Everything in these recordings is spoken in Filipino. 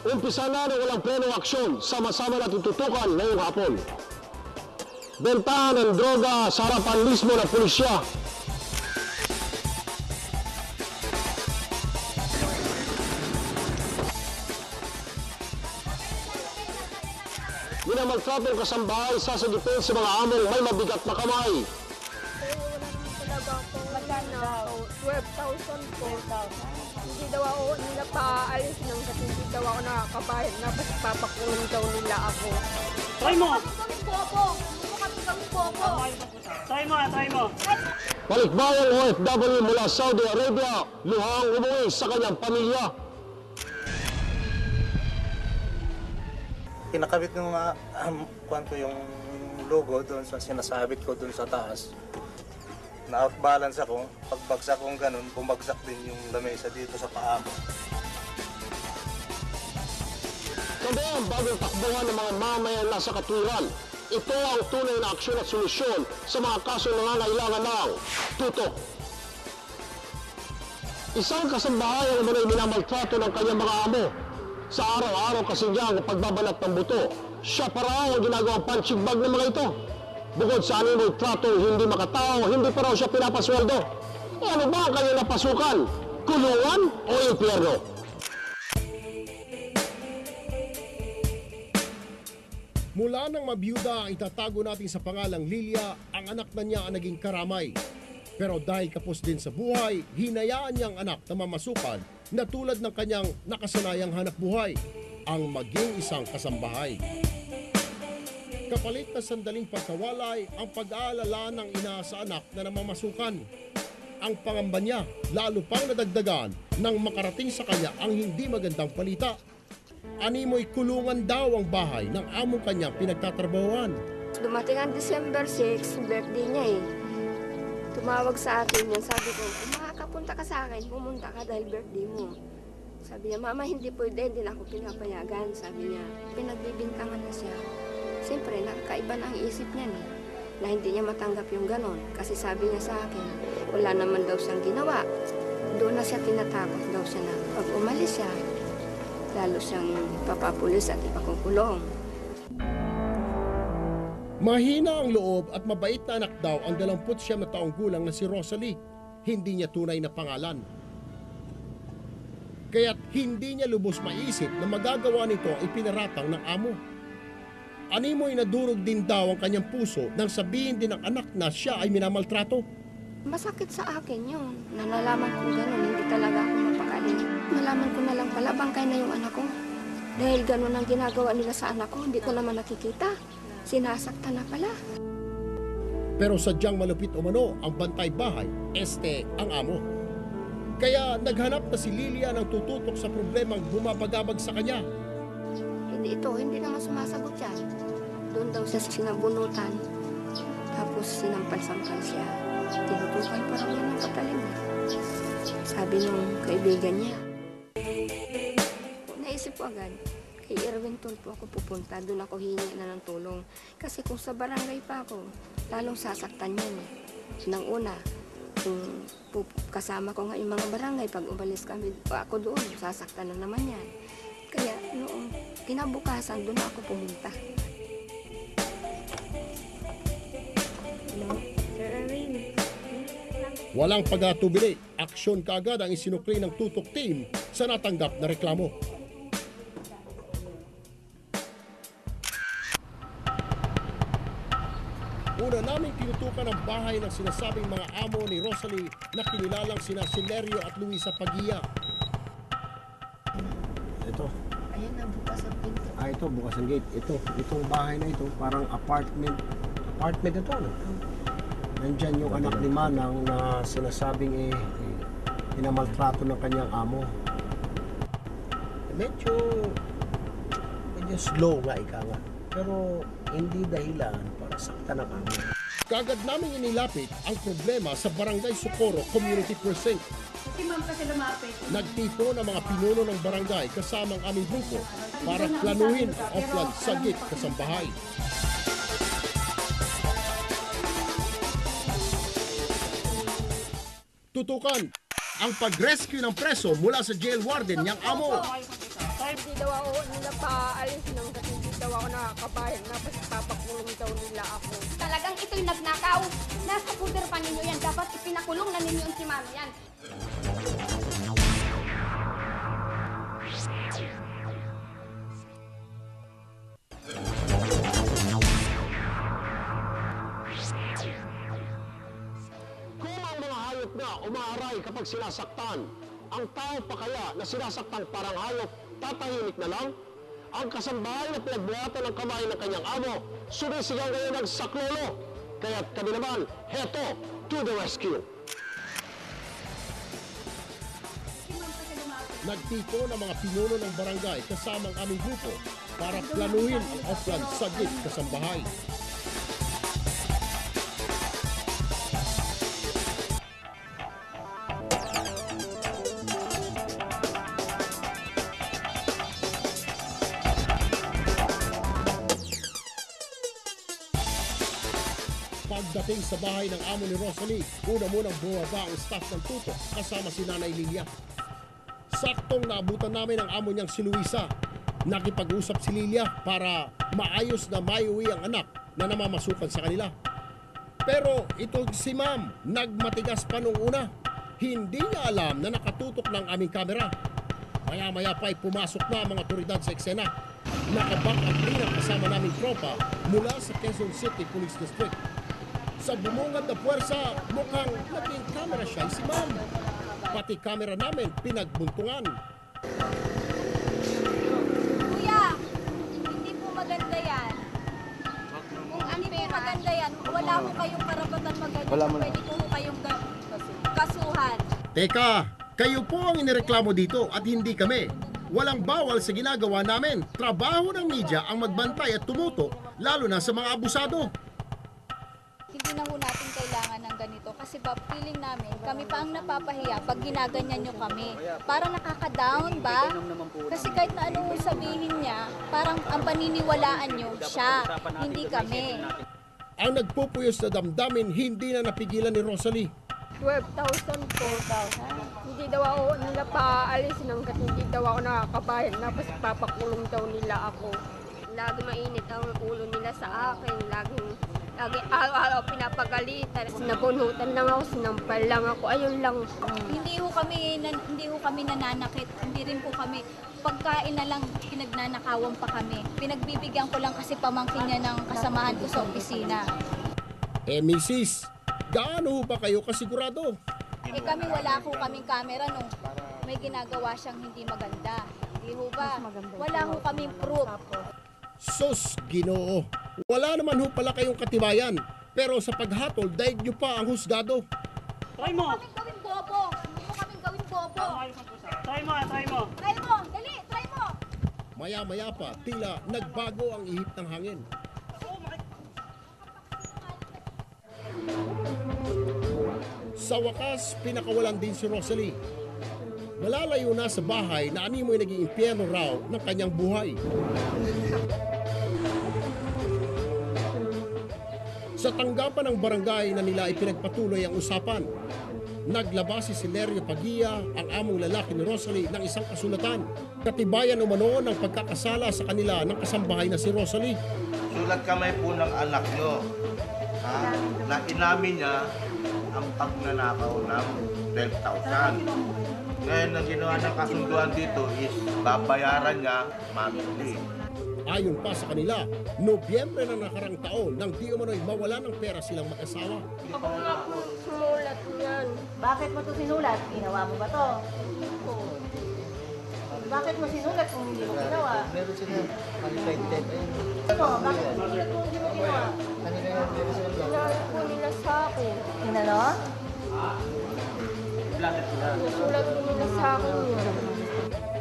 Umpisa na ng walang prenong aksyon, sama-sama natin tutukan ngayong hapon. Bentahan ng droga sa harapan mismo ng pulisya. Minamaltratong kasambahay sa depensa mga among may mabigat na kamay. Magkano? 12,000 po. Hindi daw ako nila paayos ng kasi hindi daw ako nakakabayad na basta papakulong daw nila ako. Try mo! Try mo! Balikbayang OFW mula Saudi Arabia, luhang umuwi sa kanyang pamilya. Kinakabit ng mga kwanto yung logo doon sa sinasabit ko doon sa taas. Na-outbalance ako. Pagbagsak kong ganun, bumagsak din yung lamesa dito sa paa ko. Kaya ang bagong takbuhan ng mga mamayan nasa katwiran. Ito ang tunay na aksyon at solusyon sa mga kaso na nangangailangan ng tutok. Isang kasambahay ang naman ay minamaltrato ng kanyang mga amo. Sa araw-araw kasi niya ang pagbabalat ng buto. Siya pa raw ang ginagawang punching bag ng mga ito. Bukod sa animoy trato, hindi makatao, hindi pa raw siya pinapasweldo. E ano ba ang kanyang napasukan? Kulungan o impyerno? Mula nang mabiyuda ang itatago natin sa pangalang Lilia, ang anak na niya ang naging karamay. Pero dahil kapos din sa buhay, hinayaan niyang anak na mamasukan na tulad ng kanyang nakasanayang hanap buhay, ang maging isang kasambahay. Kapalit na sandaling pagkawalay ang pag-aalala ng ina sa anak na namamasukan. Ang pangamba niya lalo pang nadagdagan nang makarating sa kanya ang hindi magandang balita. Animoy kulungan daw ang bahay ng among kanyang pinagtatrabahuan. Dumating ang December 6, birthday niya eh. Tumawag sa akin yan, sabi ko, kung makakapunta ka sa akin, pumunta ka dahil birthday mo. Sabi niya, mama hindi pwede, hindi na ako pinapayagan. Sabi niya, pinagbibintangan na siya. Siyempre, nakakaiba na ang isip niya na hindi niya matanggap yung ganon. Kasi sabi niya sa akin, wala naman daw siyang ginawa. Doon na siya tinatakot daw siya na pag umalis siya, lalo siyang papapulis at ipakukulong. Mahina ang loob at mabait na anak daw ang 29 na taong gulang na si Rosalie. Hindi niya tunay na pangalan. Kaya't hindi niya lubos maisip na magagawa nito ay pinaratang ng amo. Animoy nadurog din daw ang kanyang puso nang sabihin din ng anak na siya ay minamaltrato. Masakit sa akin yun. Nalalaman ko gano'n, hindi talaga ako mapakali. Nalaman ko na lang pala, bangkay na yung anak ko. Dahil gano'n ang ginagawa nila sa anak ko, hindi ko naman nakikita. Sinasaktan na pala. Pero sadyang malupit umano ang bantay bahay, ang amo. Kaya naghanap na si Lilia ng tututok sa problemang bumabagabag sa kanya. Hindi naman sumasagot yan. Doon daw siya sinabunutan. Tapos sinampal-sampal siya. Tinutukan pa raw yan ng patalim. Sabi nung kaibigan niya. Naisip ko agad, kay Erwin Tol po ako pupunta. Doon ako hihingi na ng tulong. Kasi kung sa barangay pa ako, lalong sasaktan yan eh. Nang una, kung kasama ko nga yung mga barangay, pag umalis kami, ako doon, sasaktan na naman yan. Kaya noong kinabukasan, doon ako pumunta. Walang pag-atubili, aksyon kaagad ang isinukli ng tutok team sa natanggap na reklamo. Una naming tinutukan ang bahay ng sinasabing mga amo ni Rosalie na kinilalang sina Celerio at Luisa Pagia. Ito. Ayan na, bukas ang pinto. Ito, bukas ang gate. Itong bahay na ito, parang apartment. Apartment ito, ano? Nandyan yung anak ni Manang na sinasabing pinamaltrato ng kanyang amo. Medyo slow nga, ika nga. Pero hindi dahilan para saktan ang amo. Kagad namin inilapit ang problema sa Barangay Socorro Community Precinct. Nagtipo ng mga pinuno ng barangay kasama ang aming grupo para planuhin ang Oplan Sagip Kasambahay. Tutukan ang pag-rescue ng preso mula sa jail warden niyang amo. Hindi daw ako nila paalis nang hindi daw ako nakakabayan. Tapos papakulong daw nila ako. Talagang ito'y nagnakaw. Nasa puder pa ninyo yan. Dapat ipinakulong na ninyo ang si Mano yan. Kung ang mga hayop na umaaray kapag sinasaktan, ang tao pa kaya na sinasaktan parang hayop, tatahimik na lang? Ang kasambahay na pinagbuhatan ng kamay ng kanyang amo, sumisigaw ngayon ng saklolo. Kaya't kami naman, heto, to the rescue. Nagtiko ng mga pinuno ng barangay kasama ang aming grupo para planuhin ang Oplan Sagip Kasambahay. Pagdating sa bahay ng amo ni Rosalie, una munang bumaba ang staff ng tutok kasama si Nanay Lilia. Saktong naabutan namin ang amo niyang si Luisa. Nakipag-usap si Lilia para maayos na maiuwi ang anak na namamasukan sa kanila. Pero ito si Ma'am, nagmatigas pa nung una. Hindi niya alam na nakatutok ng aming kamera. Maya-maya pa'y pumasok na ang mga otoridad sa eksena. Nakabak at linang kasama naming tropa mula sa Quezon City Police District. Sa bumungad na puwersa, mukhang naging camera shy si Ma'am. Pati camera namin pinagbuntungan. Kuya, hindi po maganda yan. Kung hindi po maganda yan, wala po kayong karapatan maganda. Pwede po kayong kasuhan. Teka, kayo po ang inireklamo dito at hindi kami. Walang bawal sa ginagawa namin. Trabaho ng media ang magbantay at tumutok, lalo na sa mga abusado. Hindi na ho natin kailangan ng ganito kasi ba feeling namin kami pa ang napapahiya pag ginaganyan nyo kami. Parang nakaka-down ba? Kasi kahit na anong sabihin niya, parang ang paniniwalaan nyo siya, hindi kami. Ang nagpupuyos na damdamin hindi na napigilan ni Rosalie. 12,000 po. Hindi daw ako nila paalis nang hindi daw ako nakakabayan. Tapos papakulong daw nila ako. Lagi mainit ang ulo nila sa akin. Lagi araw-araw pinapagalitan. Sinabunutan lang ako, sinampal lang ako. Ayun lang. Hindi ho kami nananakit. Hindi rin po kami pagkain na lang pinagnanakawan pa kami. Pinagbibigyan ko lang kasi pamangkin niya ng kasamahan ko sa opisina. Mrs., gaano ba kayo kasigurado? Kami wala ho kaming camera no. May ginagawa siyang hindi maganda. Hindi ho ba? Wala ho kaming proof. Sus, Ginoo. Wala naman ho pala kayong katibayan. Pero sa paghatol, daig nyo pa ang husgado. Try mo! Kaming gawin bobo. Hindi mo kaming gawin bobo. Try mo, try mo! Try mo, dali, try mo. Maya-maya pa, tila nagbago ang ihip ng hangin. Sa wakas, pinakawalan din si Rosalie. Malalayo na sa bahay na animoy naging impyerno raw ng kanyang buhay. Sa tanggapan ng barangay na nila ipinagpatuloy ang usapan, naglabas si Celerio Pagia, ang among lalaki ni Rosalie, ng isang kasulatan. Katibayan umano ng pagkakasala sa kanila ng kasambahay na si Rosalie. Sulat kamay po ng anak nyo na inamin niya ang pagnanakaw ng 12,000. Ngayon, ang ginawa ng kasunduan dito is babayaran niya monthly. Ayon pa sa kanila, Nobyembre ng nakarang taon nang di umano'y mawala ng pera silang mag-asawa. Ako nga po sumulat niyan. Bakit mo ito sinulat? Ginawa mo ba to? Bakit mo sinulat kung hindi mo ginawa? Meron sila unfriended. Ano? Bakit mo sinulat kung hindi mo ginawa? Sinabi po nila sa akin. Inano? Nasulat po nila sa akin yun.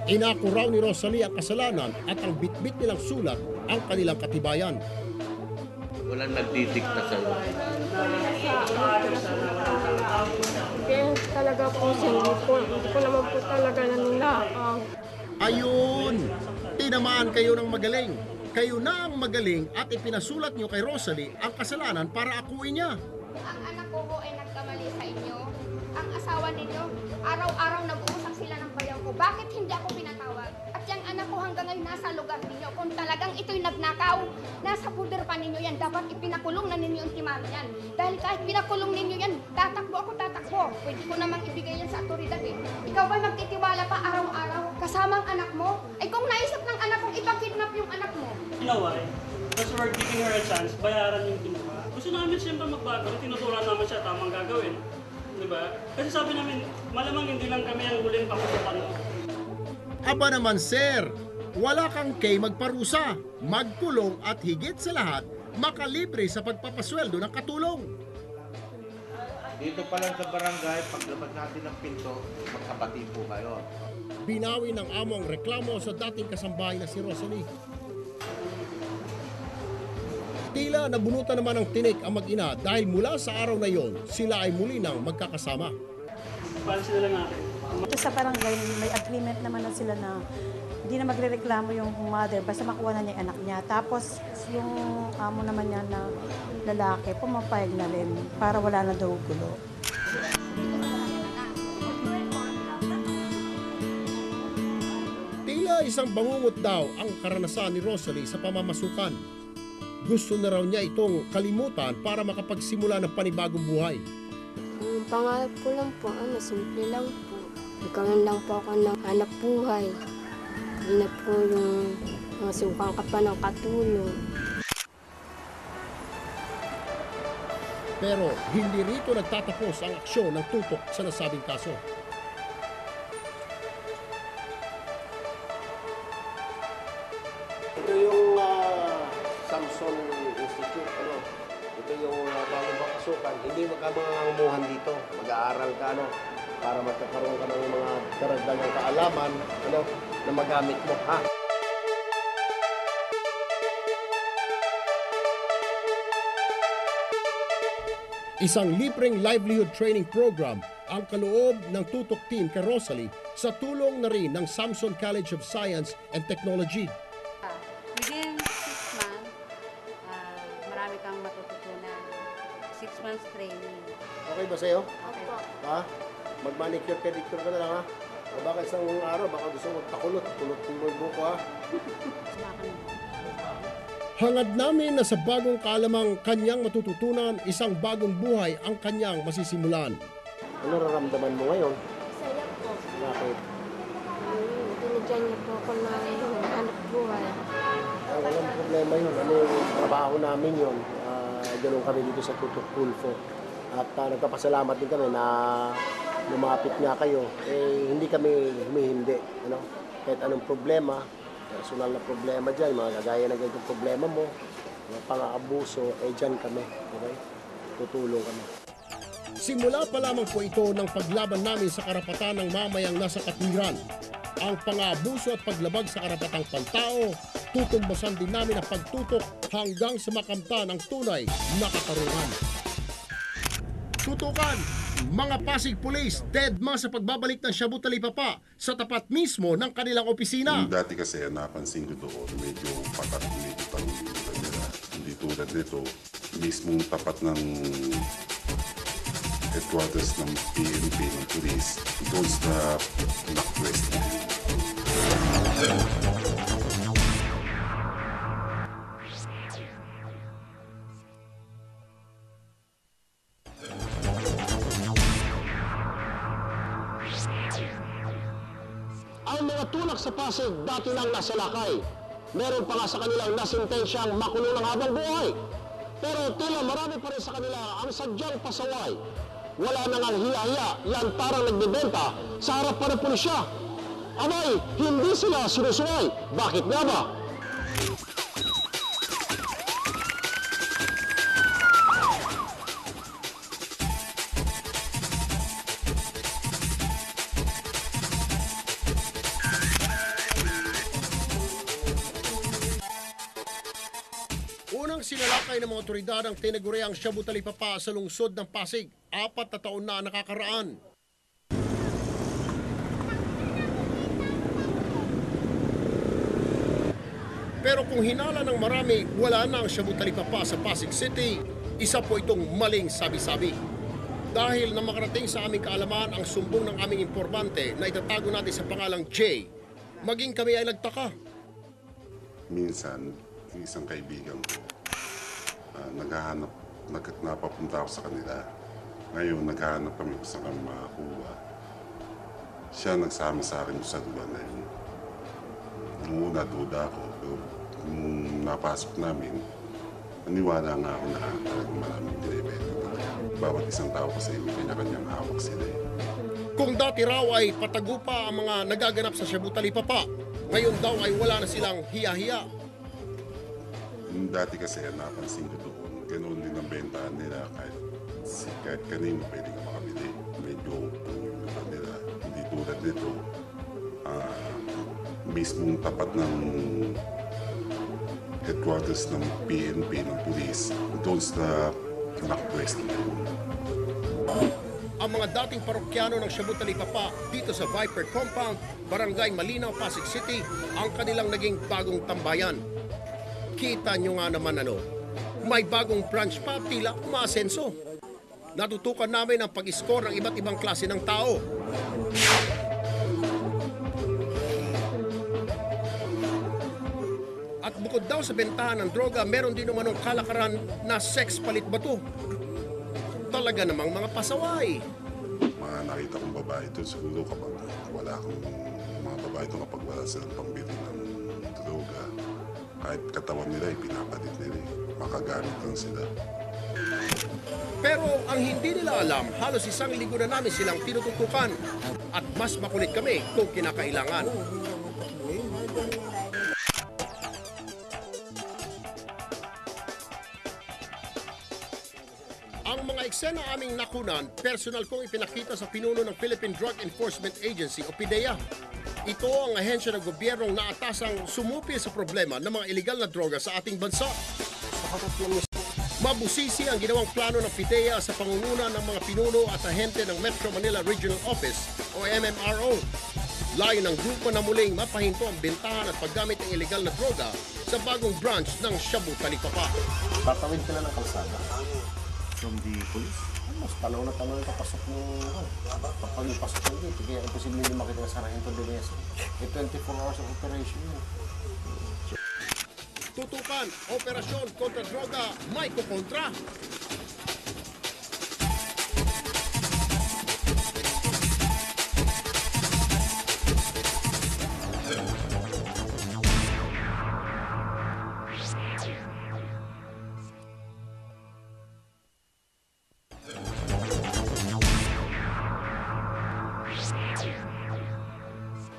Inako raw ni Rosalie ang kasalanan at ang bitbit nilang sulat ang kanilang katibayan. Walang nagdidikta sa'yo. Kaya talaga po siya, hindi ko naman po talaga naninakaw. Ayun! Tinamaan kayo ng magaling. Kayo na ang magaling at ipinasulat niyo kay Rosalie ang kasalanan para akuin niya. Ang anak ko po ay nagkamali sa inyo. Ang asawa ninyo, araw-araw nag-uusap sila ng bayaw ko. Bakit hindi ako pinatawag? At yung anak ko hanggang ngayon nasa lugar ninyo. Kung talagang ito'y nagnakaw, nasa puder pa ninyo yan. Dapat ipinakulong na ninyo yung timano yan. Dahil kahit pinakulong ninyo yan, tatakbo ako, tatakbo. Pwede ko namang ibigay yan sa otoridad eh. Ikaw ba magtitiwala pa araw-araw kasamang anak mo? Ay kung naisip ng anak kong ipakidnap yung anak mo, You know why? Because we're giving her a chance, bayaran yung kinuha. Gusto namin siyempre magbago, tinuturan naman siya tamang gagawin. Diba? Kasi sabi namin, malamang hindi lang kami ang huling pakutupan mo. Aba naman sir, wala kang kay magparusa, magkulong at higit sa lahat, makalibre sa pagpapasweldo ng katulong. Dito pa lang sa barangay, paglabas natin ng pinto, magkapatid po kayo. Binawi ng amo ang reklamo sa dating kasambahay na si Rosalie. Tila nabunutan naman ng tinik ang mag-ina dahil mula sa araw na yon, sila ay muli nang magkakasama. Pansin na lang natin. Ito sa barangay, may agreement naman na sila na hindi na magrereklamo yung mother basta makuha na niya yung anak niya. Tapos yung amo naman niya na lalaki, pumapayag na rin para wala na daw gulo. Tila isang bangungot daw ang karanasan ni Rosalie sa pamamasukan. Gusto na raw niya itong kalimutan para makapagsimula ng panibagong buhay. Ang pangarap ko lang po, simple lang po. Nagkaroon lang po ako ng hanap buhay. Hindi na po yung mga sukang ka pa ng katulong. Pero hindi rito nagtatapos ang aksyon ng tutok sa nasabing kaso. Ito yung Samson Institute. Ito yung bagong pakasukan. Hindi magkamangamuhan dito. Mag-aaral ka para magkakaroon ka ng mga karagdagang kaalaman na magamit mo. Isang libreng livelihood training program ang kaloob ng tutok team kay Rosalie sa tulong na rin ng Samson College of Science and Technology. Within 6 months, marami kang matututunan. 6 months training. Okay ba sa'yo? Opo. Ha? Mag-manicure, pedicure ka na lang ha? O baka isang araw, baka gusto mo magpakulot. Kulot mo yung buko ha? Hangad namin na sa bagong kaalamang kanyang matututunan, isang bagong buhay ang kanyang masisimulan. Ano nararamdaman mo ngayon? Saya po. Bakit? Binigyan niyo po ako ng hanap buhay. Walang problema yun. Ano yung trabaho namin yun. Ganun kami dito sa Tutok Tulfo. At nagpapasalamat din kami na lumapit nga kayo. Hindi kami humihindi. Kahit anong problema, personal na problema dyan, mga kagaya na ganitong problema mo, mga pang-aabuso, dyan kami. Okay? Tutulong kami. Simula pa lamang po ito ng paglaban namin sa karapatan ng mamayang nasa katwiran. Ang pang-aabuso at paglabag sa karapatang pantao, tutumbasan din namin ang pagtutok hanggang sa makamtan ang tunay na katarungan. Tutukan! Mga Pasig Police, deadma sa pagbabalik ng Shabu Talipapa sa tapat mismo ng kanilang opisina. Dati kasi napansin ko doon, medyo patat, medyo tarong nila. Hindi tulad nito, mismong tapat ng headquarters ng PNP, ng police, doon sa Northwest. Ang mga tulak sa Pasig dati lang nasa lakay. Meron pa nga sa kanilang nasentensyang makulong ng habang buhay. Pero tila marami pa rin sa kanila ang sadyang pasaway. Wala na ngang hiya-hiya, lantarang nagbebenta sa harap pa ng pulisya. Abay, hindi sila sinusuway. Bakit nga ba? Unang sinalakay ng mga otoridad ang tinaguriang Shabu Talipapa sa lungsod ng Pasig. 4 na taon na nakakaraan. Pero kung hinala ng marami, wala na ang Shabu Talipapa sa Pasig City, isa po itong maling sabi-sabi. Dahil na makarating sa aming kaalaman ang sumbong ng aming informante na itatago natin sa pangalang Jay, maging kami ay nagtaka. Minsan, yung isang kaibigan ko, napapunta ako sa kanila. Ngayon, naghahanap kami kung saan kami makakuha. Siya nagsama sa akin sa lugar na yun. Nung una, duda ako. Pero nung napasok namin, naniwala nga ako na talagang maraming binibenta. Bawat isang tao kasi may kanya-kanyang hawak sila. Kung dati raw ay patagupa ang mga nagaganap sa Shabu Talipapa, ngayon daw ay wala na silang hiya-hiya. Dati kasi napansin ko doon, ganoon din ang bentahan nila kahit kanino pwede ka makabili. Medyo yung lugar nila, hindi tulad nito. Mismong tapat ng headquarters ng PNP, ng police, doon sa nakapwesto na yun. Ang mga dating parokyano ng Shabu Talipapa dito sa Viper Compound, Barangay Malinaw, Pasig City, ang kanilang naging bagong tambayan. Kita nyo nga naman may bagong branch pa, tila umaasenso. Natutukan namin ang pag-score ng iba't ibang klase ng tao. At bukod daw sa bentahan ng droga, meron din umanong kalakaran na sex palit bato. Talaga namang mga pasaway. Mga nakita kong babae doon, siguro kapag wala akong mga babae doon, kapag wala silang pambili ng droga, kahit katawan nila, pinapalit nila. Makagamit lang sila. Pero ang hindi nila alam, halos 1 linggo na namin silang tinututukan. At mas makulit kami kung kinakailangan. Ang mga eksena aming nakunan, personal kong ipinakita sa pinuno ng Philippine Drug Enforcement Agency o PDEA. Ito ang ahensya ng gobyernong naatasang sumupi sa problema ng mga iligal na droga sa ating bansa. Mabusisi ang ginawang plano ng PDEA sa pangunguna ng mga pinuno at ahente ng Metro Manila Regional Office o MMRO. Layo ng grupo na muling mapahinto ang bentahan at paggamit ng iligal na droga sa bagong branch ng Shabu Talipapa. Tatawid ka na ng kalsada. From the police? Mas tanaw na kapasok ng kapag ipasok ng dito. Kaya imposible hindi makita sa Sargento de Mesa. 24 hours of operation yun. Tutukan, operasyon kontra droga, may kukontra.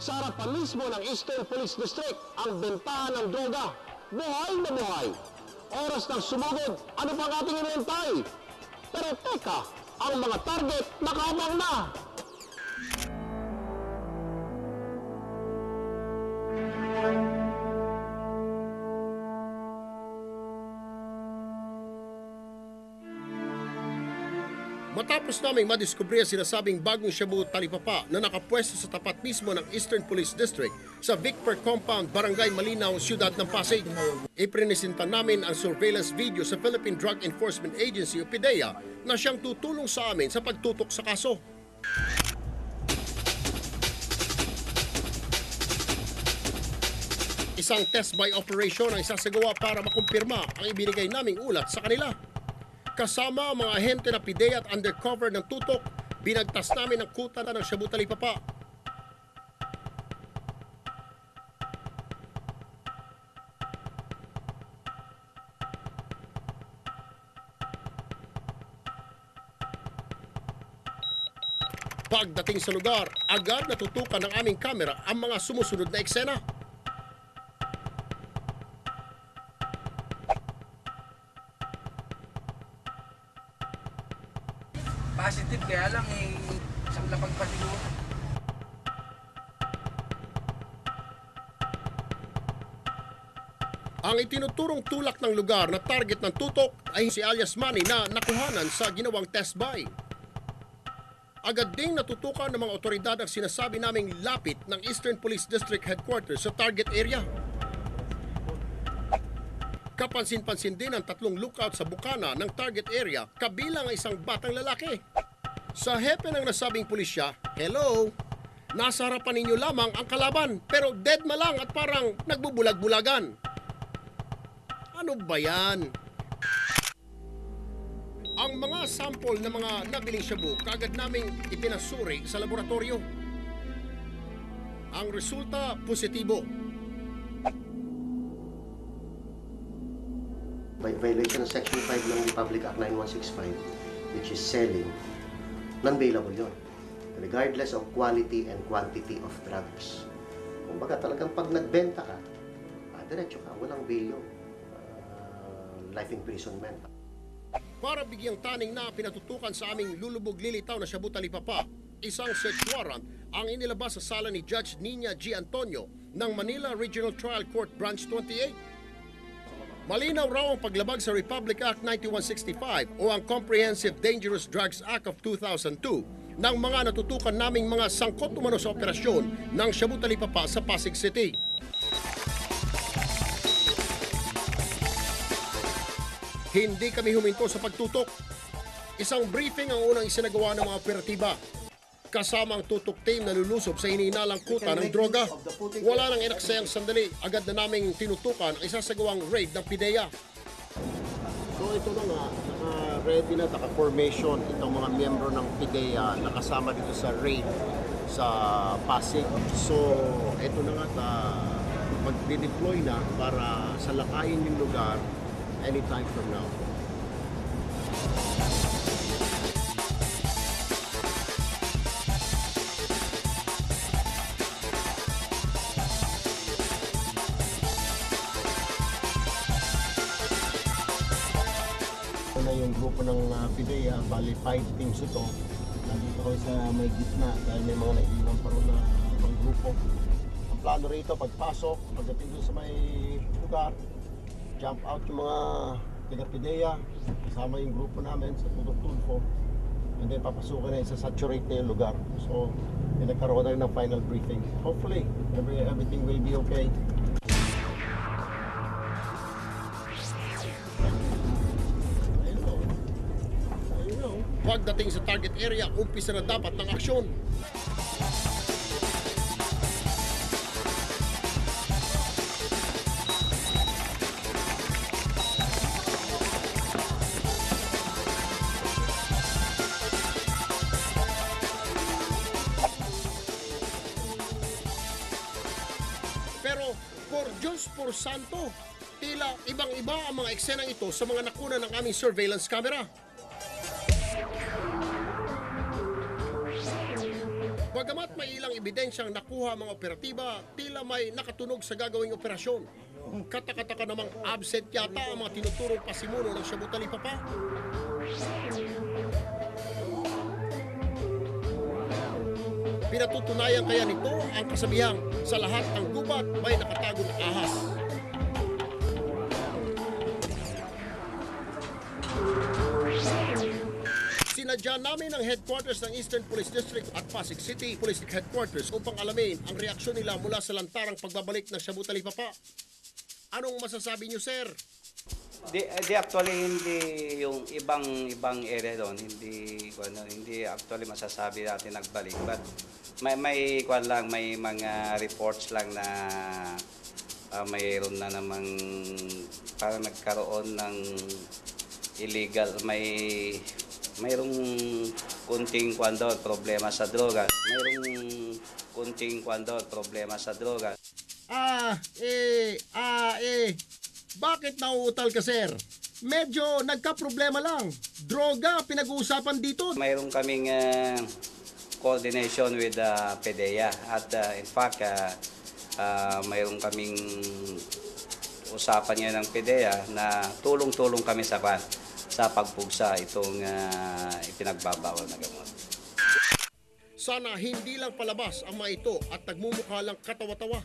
Sa harapan mismo ng Eastern Police District, ang bentahan ng droga. Buhay na buhay. Oras ng sumugod, ano pang ating inintay? Pero teka, ang mga target nakabang na. Matapos naming madiskubre ang sinasabing bagong Shabu Talipapa na nakapwesto sa tapat mismo ng Eastern Police District sa Vicper Compound, Barangay Malinaw, Siyudad ng Pasig. Iprinisinta namin ang surveillance video sa Philippine Drug Enforcement Agency o PDEA na siyang tutulong sa amin sa pagtutok sa kaso. Isang test by operation ang isasagawa para makumpirma ang ibinigay naming ulat sa kanila. Kasama ang mga ahente na PDEA at undercover ng tutok, binagtas namin ang kuta ng Shabu Talipapa. Pagdating sa lugar, agad natutukan ng aming kamera ang mga sumusunod na eksena. Positive kaya lang isang lapag pa siguro. Ang itinuturong tulak ng lugar na target ng tutok ay si alias Manny na nakuhanan sa ginawang test buy. Agad ding natutukan ng mga otoridad ang sinasabi naming lapit ng Eastern Police District Headquarters sa target area. Kapansin-pansin din ang 3 lookout sa bukana ng target area kabilang ang isang batang lalaki. Sa hepe ng nasabing pulisya, hello, nasa harapan ninyo lamang ang kalaban pero deadma lang at parang nagbubulag-bulagan. Ano ba yan? Ang mga sample ng mga nabiling shabu kaagad naming ipinasuri sa laboratorio. Ang resulta, positibo. By violation of Section 5 ng Republic Act 9165, which is selling, non-bailable yun. Regardless of quality and quantity of drugs. Kung baga talagang pag nagbenta ka, diretso ka, walang bail yun. Life imprisonment. Para bigyang taning na pinatutukan sa aming lulubog lilitaw na Shabu Talipapa, isang search warrant ang inilabas sa sala ni Judge Nina G. Antonio ng Manila Regional Trial Court Branch 28. Malinaw raw ang paglabag sa Republic Act 9165 o ang Comprehensive Dangerous Drugs Act of 2002 ng mga natutukan naming mga sangkot umano sa operasyon ng Shabu Talipapa sa Pasig City. Hindi kami huminto sa pagtutok. Isang briefing ang unang isinagawa ng mga operatiba. Kasama ang tutok team na lulusob sa hinihinalang kuta ng droga. Wala nang inaksayang sandali. Agad na naming tinutukan ang isasagawang raid ng PIDEA. So ito na nga, naka-ready na, naka-formation itong mga miyembro ng PIDEA nakasama dito sa raid sa Pasig. So ito na nga, mag-deploy na para salakayin yung lugar anytime from now. Ito na yung grupo ng PIDEA, bali 5 teams ito. Nandito kami sa may gitna dahil may mga naiiwan pa rin na mga grupo. Ang plano rito, pagpasok, pagdating doon sa may lugar, jump out yung mga taga-PIDEA, kasama yung grupo namin sa Tutok Tulfo, and then papasukin na sa saturate na yung lugar. So, nagkaroon tayo ng final briefing. Hopefully, everything will be okay. Pagdating sa target area, umpisa na dapat ng aksyon. Pero, por Diyos, por Santo, tila ibang-iba ang mga eksenang ito sa mga nakuna ng aming surveillance camera. Bagamat may ilang ebidensyang nakuha mga operatiba, tila may nakatunog sa gagawing operasyon. Katakataka namang absent yata ang mga tinuturong pasimuno ng Shabu Talipapa. Pinatutunayan kaya nito ang kasabihang sa lahat ng gubat may nakatagong ahas. Sinadya namin ang headquarters ng Eastern Police District at Pasig City Police Headquarters upang alamin ang reaksyon nila mula sa lantarang pagbabalik ng Shabu Talipapa. Anong masasabi niyo, sir? Actually hindi yung ibang area doon, hindi actually masasabi natin nagbalik, but may mga reports lang na mayroon na namang parang nagkaroon ng illegal, mayroong kunting problema sa droga. Bakit nauutal ka, sir? Medyo nagka-problema lang. Droga, pinag-uusapan dito. Mayroon kaming coordination with PDEA. At in fact, mayroon kaming usapan ngayon ng PDEA na tulong-tulong kami sa pagpugsa itong ipinagbabawal na gamot. Sana hindi lang palabas ang mga ito at nagmumukha lang katawa-tawa.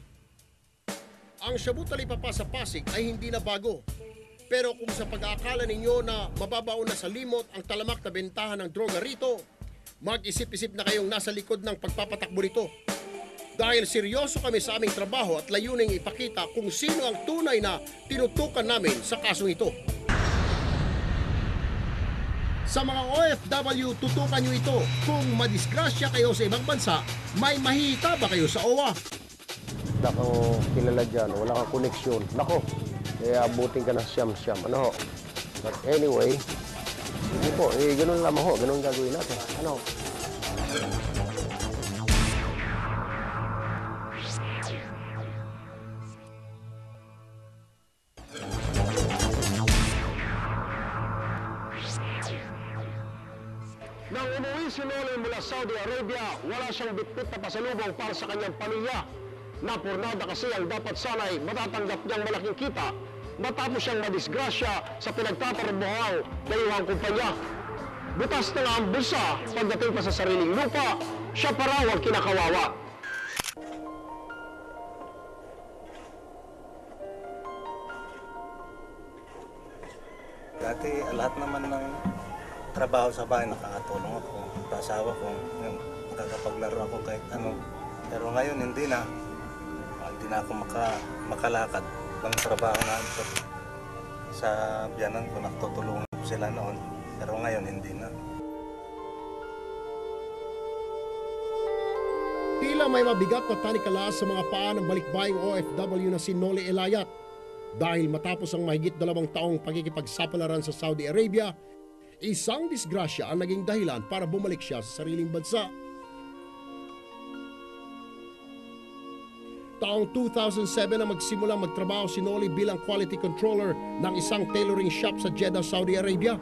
Ang Shabu Talipapa sa Pasig ay hindi na bago. Pero kung sa pag-aakala ninyo na mababaon na sa limot ang talamak na bentahan ng droga rito, mag-isip-isip na kayong nasa likod ng pagpapatakbo nito. Dahil seryoso kami sa aming trabaho at layuning ipakita kung sino ang tunay na tinutukan namin sa kasong ito. Sa mga OFW, tutukan nyo ito. Kung madisgrasya kayo sa ibang bansa, may mahihita ba kayo sa OWA? Wala kang kilala dyan, wala kang koneksyon. Nako, kaya abutin ka ng siyam-siyam. Ano ho? But anyway, hindi po, ganun lamang ho, ganun gagawin natin. Ano ho? Nang umuwi si Noli mula Saudi Arabia, wala siyang bitbit na pasalubong para sa kanyang pamilya. Napurnada kasi ang dapat sana'y matatanggap niyang malaking kita matapos siyang madisgrasya sa pinagtatrabuhang dayuhang kumpanya. Butas na nga ang bulsa pagdating pa sa sariling lupa, siya pa raw ang kinakawawa. Dati lahat naman ng trabaho sa bahay nakakatulong ako, sa asawa ko, nakakapaglaro ako kahit ano. Pero ngayon hindi na ako makalakad. Ang trabaho na sa biyanan ko, nakatutulungan ko sila noon. Pero ngayon hindi na. Tila may mabigat na tanikala sa mga paa ng balikbayang OFW na si Noli Elayat. Dahil matapos ang mahigit 2 taong pagkikipagsapalaran sa Saudi Arabia, isang disgrasya ang naging dahilan para bumalik siya sa sariling bansa. Taong 2007 na magsimulang magtrabaho si Noli bilang quality controller ng isang tailoring shop sa Jeddah, Saudi Arabia.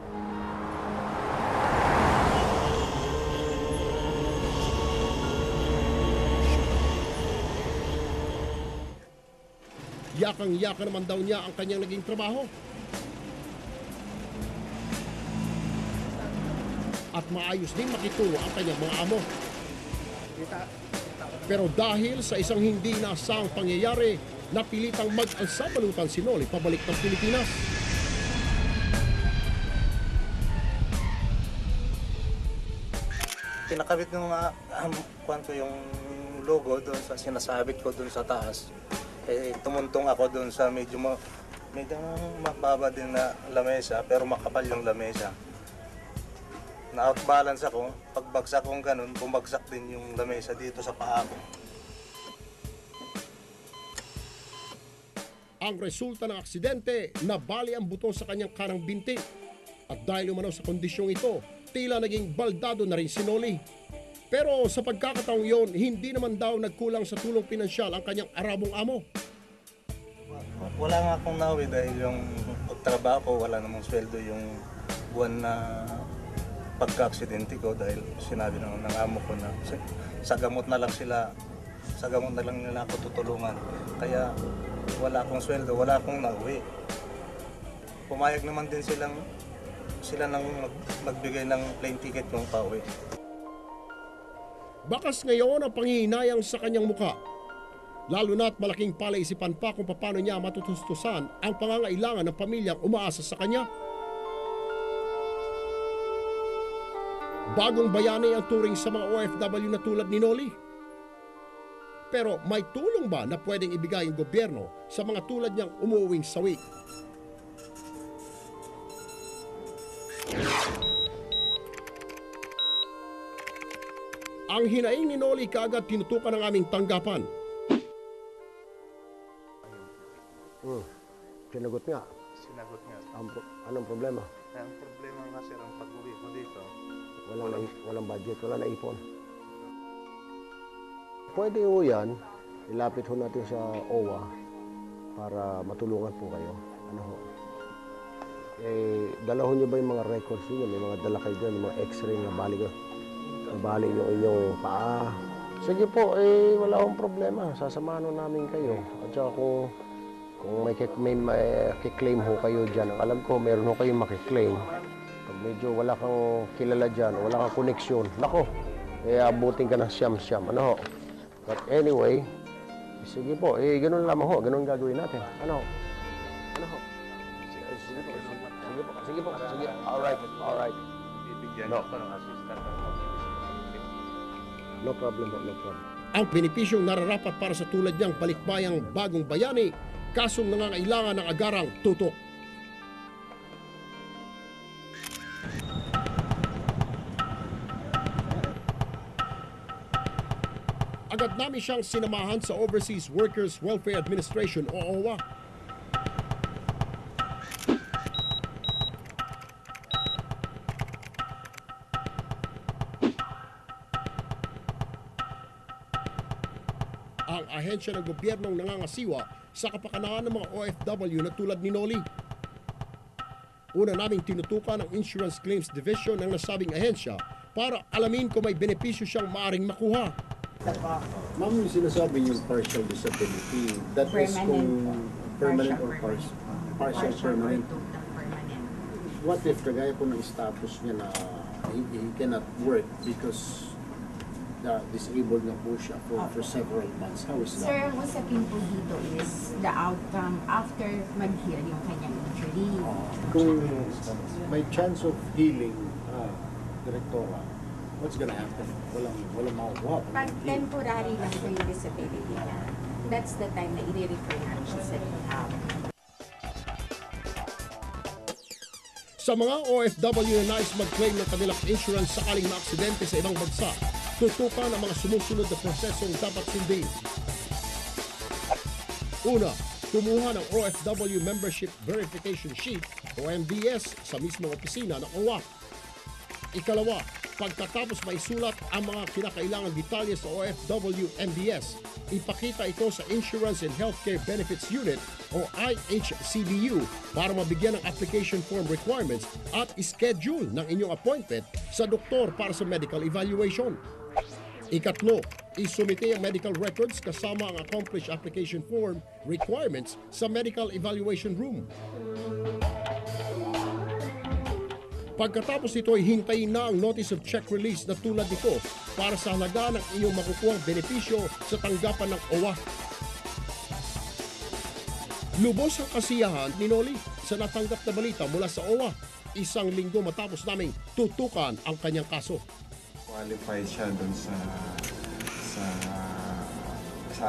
Yakang-yaka naman daw niya ang kanyang naging trabaho. At maayos din makituro ang kanyang mga amo. Pero dahil sa isang hindi inaasahang pangyayari, napilitang mag-alsabalutan si Noli pabalik ng Pilipinas. Pinakabit ng yung logo doon sa sinasabit ko doon sa taas. Tumuntong ako doon sa medyo mababa din na lamesa, pero makapal yung lamesa. Na-outbalance ako, pagbagsak kong ganun, bumagsak din yung lamesa dito sa paa ko. Ang resulta ng aksidente, nabali ang buto sa kanyang kanang binti. At dahil umano sa kondisyong ito, tila naging baldado na rin si Noli. Pero sa pagkakataong yon, hindi naman daw nagkulang sa tulong pinansyal ang kanyang Arabong amo. Wala nga akong nawi dahil yung pagtrabaho ko, wala namang sweldo yung buwan na pagka-aksidente ko dahil sinabi ng amo ko na sa gamot na lang nila ako tutulungan. Kaya wala akong sweldo, wala akong nauwi. Pumayag naman din sila nang magbigay ng plane ticket kong pauwi. Bakas ngayon ang panghihinayang sa kanyang muka. Lalo na't malaking palaisipan pa kung paano niya matutustusan ang pangangailangan ng pamilyang umaasa sa kanya. Bagong bayani ang turing sa mga OFW na tulad ni Noli. Pero may tulong ba na pwedeng ibigay ng gobyerno sa mga tulad niyang umuuwing sawi? Ang hinaing ni Noli kaagad tinutukan ng aming tanggapan. Sinagot nga. Sinagot nga. Anong problema? Ang problema nga sir, ang pag-uwi ko dito. Walang budget, wala na ipon. Pwede ho yan, ilapit ho natin sa OWA para matulungan po kayo. Ano ho? Dalawin niyo ba yung mga records niyo? May mga dala kayo dyan, mga x-ray na bali ko. nabali yung inyong paa. Sige po, wala akong problema. Sasamahan namin kayo. At saka kung may makiklaim ho kayo dyan, ang alam ko, meron ho kayong makiklaim. Pag medyo wala kang kilala dyan, wala kang koneksyon, nako, abutin ka ng siyam-siyam. Ano ho? But anyway, sige po, ganun lamang ho, ganun gagawin natin. Ano ho? Ano ho? Sige po. Alright. Bibigyan No. ako ng assistant. No problem po, no problem. Ang benepisyong nararapat para sa tulad niyang balikbayang bagong bayani, kasong nangangailangan ng agarang tutok. Agad namin siyang sinamahan sa Overseas Workers Welfare Administration o OWA. Ang ahensya ng gobyernong nangangasiwa sa kapakanan ng mga OFW na tulad ni Noli. Una naming tinutukan ang Insurance Claims Division ng nasabing ahensya para alamin kung may benepisyo siyang maaring makuha. Ma'am, yung sinasabi yung partial disability, that is kung permanent or partial permanent. What if kagaya po ng status niya na he cannot work because disabled na po siya for several months? How is that? Sir, ang usapin po dito is the outcome after mag-heal yung kanyang injury. Kung may chance of healing, Direktora, what's gonna happen? Walang makukuha. Pag temporary lang po yung disability niya, that's the time na i-refer namin siya sa rehab. Sa mga OFW na nais mag-claim ng kanilang insurance sakaling maaksidente sa ibang bansa, tutukan ang mga sumusunod na prosesong dapat sundin. Una, kumuha ng OFW Membership Verification Sheet o MVS sa mismong opisina ng OWA. Ikalawa, pagkatapos maisulat ang mga kinakailangang detalye sa OFW MVS, ipakita ito sa Insurance and Healthcare Benefits Unit o IHCBU para mabigyan ng application form requirements at schedule ng inyong appointment sa doktor para sa medical evaluation. Ikatlo, isumite ang medical records kasama ang accomplished application form requirements sa medical evaluation room. Pagkatapos nito ay hintayin na ang notice of check release na tulad nito para sa halaga ng inyong makukuhang benepisyo sa tanggapan ng OWA. Lubos ang kasiyahan ni Noli sa natanggap na balita mula sa OWA 1 linggo matapos naming tutukan ang kanyang kaso. Qualified siya dun sa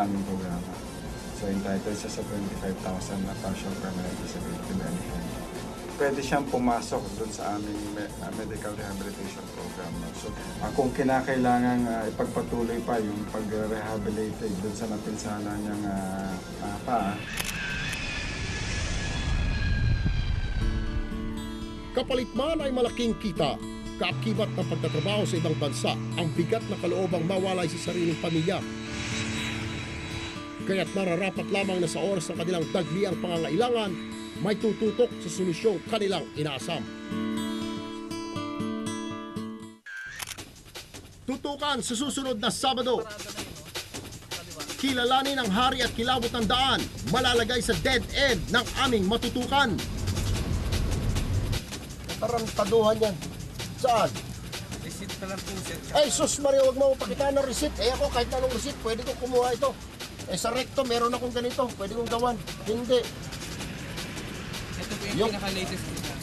aming programa. So entitled siya sa 25,000 na partial permanent disability benefit. Pwede siyang pumasok dun sa aming medical rehabilitation program. So kung kinakailangan ipagpatuloy pa yung pag-rehabilitate dun sa napinsala niyang paa. Kapalit man ay malaking kita, kaakibat ng pagtatrabaho sa ibang bansa, ang bigat na kaloobang mawalay sa sariling pamilya. Kaya't nararapat lamang na sa oras ng kanilang dagliang pangangailangan, may tututok sa solusyong kanilang inaasam. Tutukan sa susunod na Sabado. Kilalanin ang hari at kilabot ng daan, malalagay sa dead end ng aming matutukan. Tarantaduhan yan. Saan? Receipt na lang po, sir. Ay, sus Maria, huwag mo pakitaan ng receipt. Ako, kahit anong receipt, pwede kong kumuha ito. Sa recto, meron akong ganito. Pwede kong gawan. Hindi. Ito po yung pinaka-latest po, sir.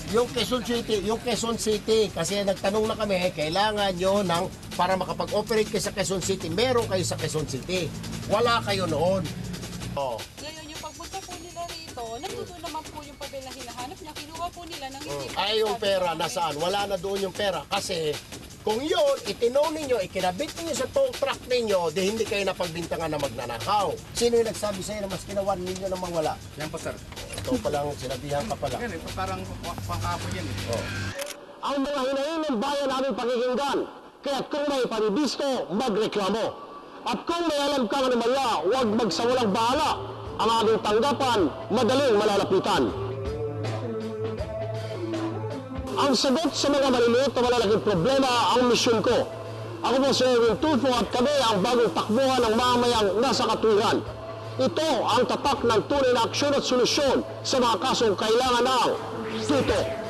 Yung Quezon City, kasi nagtanong na kami, kailangan nyo ng, para makapag-operate kayo sa Quezon City, meron kayo sa Quezon City. Wala kayo noon. Oh. Ngayon, yung pagpunta po nila rito, nandito naman po yung pabila hinahanap niya. Kinuha po nila ng hindi. Ay, yung pera, nasaan? Wala na doon yung pera. Kasi, kung yun, itinaw ninyo, ikinabit ninyo sa tow truck ninyo, di hindi kayo napagbintangan na magnanakaw. Sino yung nagsabi sa'yo na mas kinawan ninyo na mawala? Yan po, sir. Ito palang, sinabihan ka pala. Yan, parang pangkapo yan. Ang mga hinahin ng bayan namin pakikinggan. Kaya kung may panibisto, magreklamo. At kung may alam kang anomalya, huwag magsawalang bahala. Ang ating tanggapan, madaling malalapitan. Ang sagot sa mga maliliit na malalaking problema ang misyon ko. Ako po si Erwin Tulfo at kami ang bagong takbuhan ng mamamayang nasa katwiran. Ito ang tatak ng tunay na aksyon at solusyon sa mga kasong kailangan ng tuto.